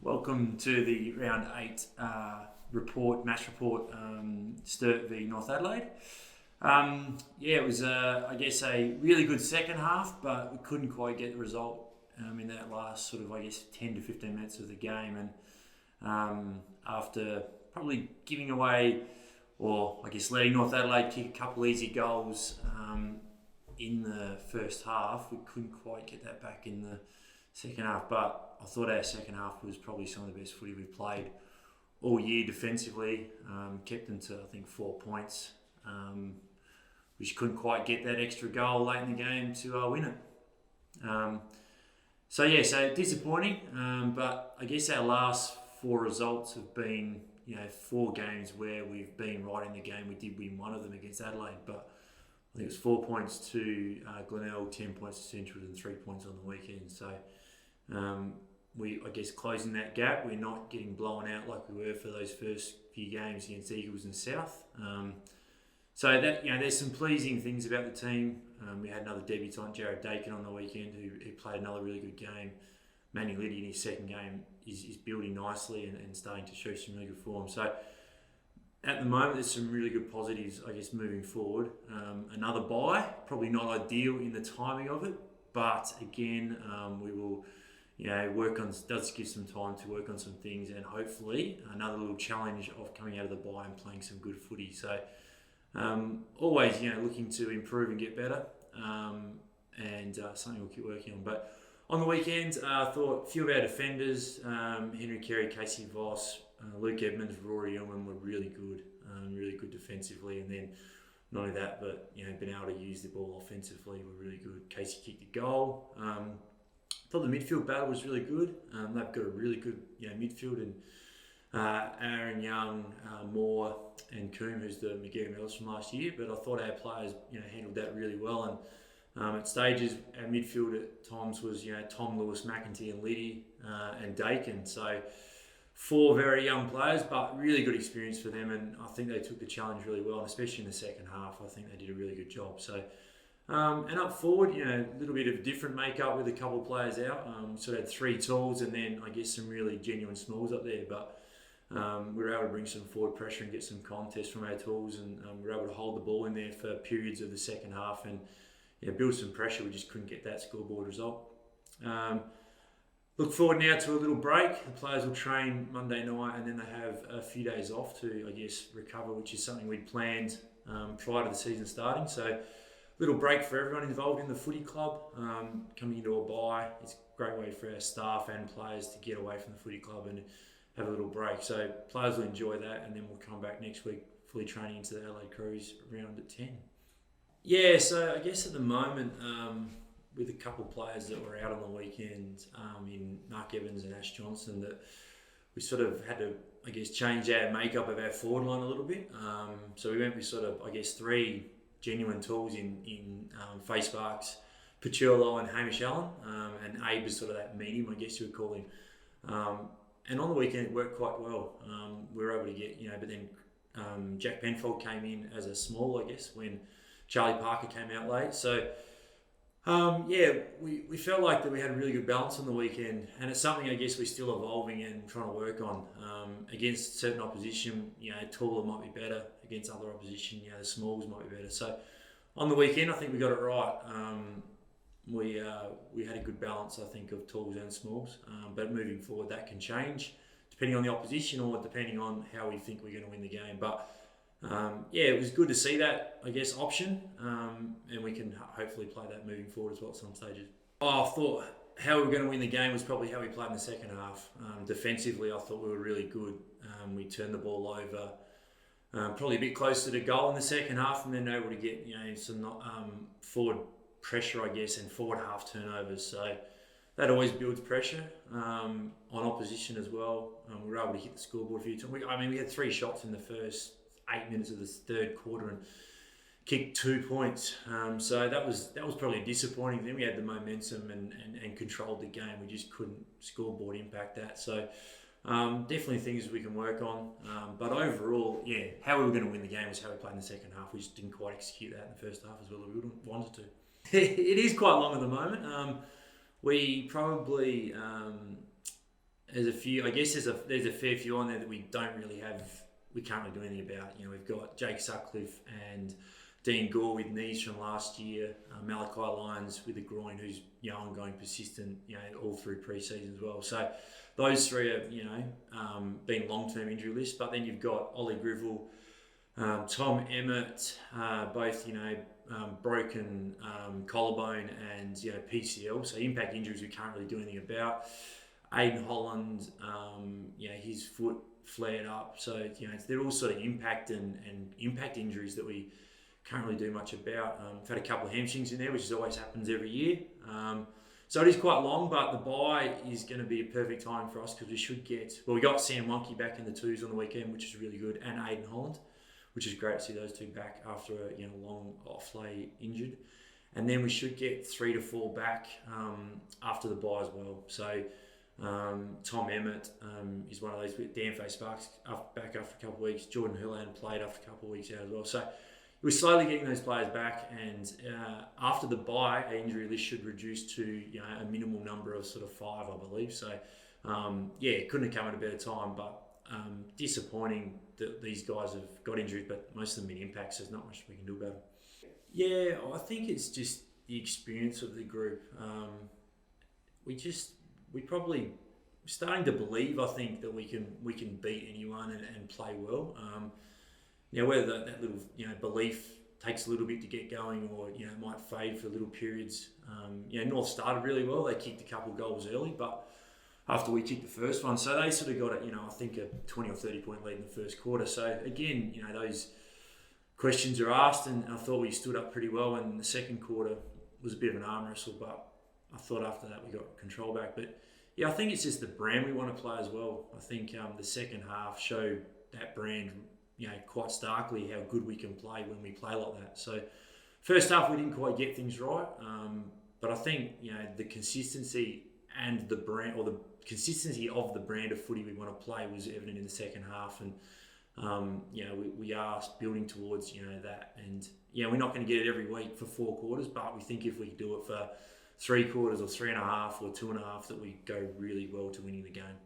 Welcome to the round 8 match report, Sturt v North Adelaide. It was, a really good second half, but we couldn't quite get the result in that last 10 to 15 minutes of the game. And after probably giving away, letting North Adelaide kick a couple easy goals in the first half, we couldn't quite get that back in the second half. But I thought our second half was probably some of the best footy we've played all year defensively. Kept them to, 4 points. We just couldn't quite get that extra goal late in the game to win it. So disappointing. But I guess our last 4 results have been, 4 games where we've been right in the game. We did win one of them against Adelaide, but I think it was 4 points to Glenelg, 10 points to Central, and 3 points on the weekend. So closing that gap, we're not getting blown out like we were for those first few games against Eagles and South. There's some pleasing things about the team. We had another debutant, Jared Dakin, on the weekend, who played another really good game. Manny Liddy in his second game is building nicely and starting to show some really good form. So at the moment, there's some really good positives, moving forward. Another bye, probably not ideal in the timing of it, but again, we will does give some time to work on some things, and hopefully another little challenge of coming out of the bye and playing some good footy. So always, looking to improve and get better, and something we'll keep working on. But on the weekend, I thought a few of our defenders, Henry Carey, Casey Voss, Luke Edmonds, Rory Illman were really good defensively, and then not only that, but being able to use the ball offensively were really good. Casey kicked the goal. I thought the midfield battle was really good. They've got a really good midfield, and Aaron Young, Moore, and Coombe, who's the McGee medalist from last year. But I thought our players handled that really well, and at stages our midfield at times was Tom, Lewis, McEntee, and Liddy, and Dakin. So 4 very young players, but really good experience for them, and I think they took the challenge really well, and especially in the second half, I think they did a really good job. So. And up forward, a little bit of different makeup with a couple of players out. Sort of had 3 talls and then some really genuine smalls up there. But we were able to bring some forward pressure and get some contest from our talls, and we were able to hold the ball in there for periods of the second half and build some pressure. We just couldn't get that scoreboard result. Look forward now to a little break. The players will train Monday night, and then they have a few days off to, recover, which is something we'd planned prior to the season starting. So. Little break for everyone involved in the footy club. Coming into a bye, it's a great way for our staff and players to get away from the footy club and have a little break. So players will enjoy that, and then we'll come back next week fully training into the Adelaide Cruise round at 10. Yeah, so I guess at the moment, with a couple of players that were out on the weekend, in Mark Evans and Ash Johnson, that we sort of had to, change our makeup of our forward line a little bit. So we went with 3 genuine tools in Face Sparks, Paciolo, and Hamish Allen, and Abe is sort of that medium, I guess you would call him. And on the weekend it worked quite well. We were able to get, but then Jack Penfold came in as a small, when Charlie Parker came out late. So we felt like that we had a really good balance on the weekend, and it's something we're still evolving and trying to work on. Against certain opposition, taller might be better. Against other opposition, the smalls might be better. So on the weekend, I think we got it right. We had a good balance, I think, of talls and smalls. But moving forward, that can change depending on the opposition or depending on how we think we're going to win the game. But it was good to see that, option, and we can hopefully play that moving forward as well at some stages. I thought how we were going to win the game was probably how we played in the second half. Defensively, I thought we were really good. We turned the ball over. Probably a bit closer to goal in the second half, and then able to get some forward pressure, and forward half turnovers. So that always builds pressure on opposition as well. We were able to hit the scoreboard a few times. We had 3 shots in the first 8 minutes of the third quarter and kicked 2 points. So that was probably disappointing. Then we had the momentum and controlled the game. We just couldn't scoreboard impact that. So. Definitely things we can work on, but overall, how we were going to win the game was how we played in the second half. We just didn't quite execute that in the first half as well as we wanted to. It is quite long at the moment. We probably there's a few. I guess there's a fair few on there that we don't really have. We can't really do anything about. We've got Jake Sutcliffe and Dean Gore with knees from last year. Malachi Lyons with a groin, who's ongoing, persistent. All through pre-season as well. So those three are been long-term injury lists. But then you've got Ollie Grivell, Tom Emmett, both broken collarbone and PCL. So impact injuries we can't really do anything about. Aiden Holland, his foot flared up. So they're all sort of impact and impact injuries that we can't really do much about. We've had a couple of hamstrings in there, which always happens every year. So it is quite long, but the bye is going to be a perfect time for us because we got Sam Monkey back in the twos on the weekend, which is really good, and Aiden Holland, which is great to see those two back after a long off-lay injured. And then we should get 3 to 4 back after the bye as well. So Tom Emmett is one of those. Dan Fay Sparks back after a couple of weeks. Jordan Hurland played after a couple of weeks out as well. So we're slowly getting those players back, and after the bye, our injury list should reduce to a minimal number of sort of 5, I believe. So it couldn't have come at a better time, but disappointing that these guys have got injuries, but most of them in impacts. So there's not much we can do about it. Yeah, I think it's just the experience of the group. We probably starting to believe, I think, that we can beat anyone and play well. Whether that little belief takes a little bit to get going, or it might fade for little periods. North started really well. They kicked a couple of goals early, but after we kicked the first one, so they sort of got I think a 20 or 30 point lead in the first quarter. So again, those questions are asked, and I thought we stood up pretty well. And the second quarter was a bit of an arm wrestle, but I thought after that we got control back. But I think it's just the brand we want to play as well. I think the second half showed that brand, quite starkly how good we can play when we play like that. So first half we didn't quite get things right, but I think the consistency and the brand, or the consistency of the brand of footy we want to play, was evident in the second half, and we are building towards that. And we're not going to get it every week for 4 quarters, but we think if we do it for 3 quarters or 3.5 or 2.5, that we go really well to winning the game.